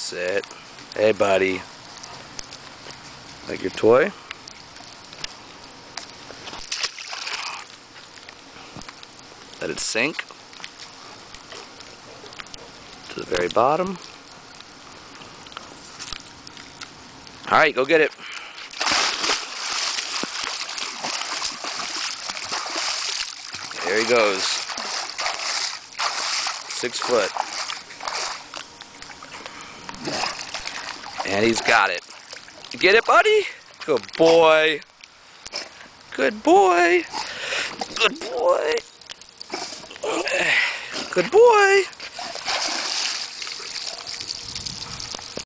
Sit. Hey, buddy. Like your toy? Let it sink to the very bottom. Alright, go get it. There he goes. 6 foot. And he's got it. You get it, buddy? Good boy. Good boy. Good boy. Good boy.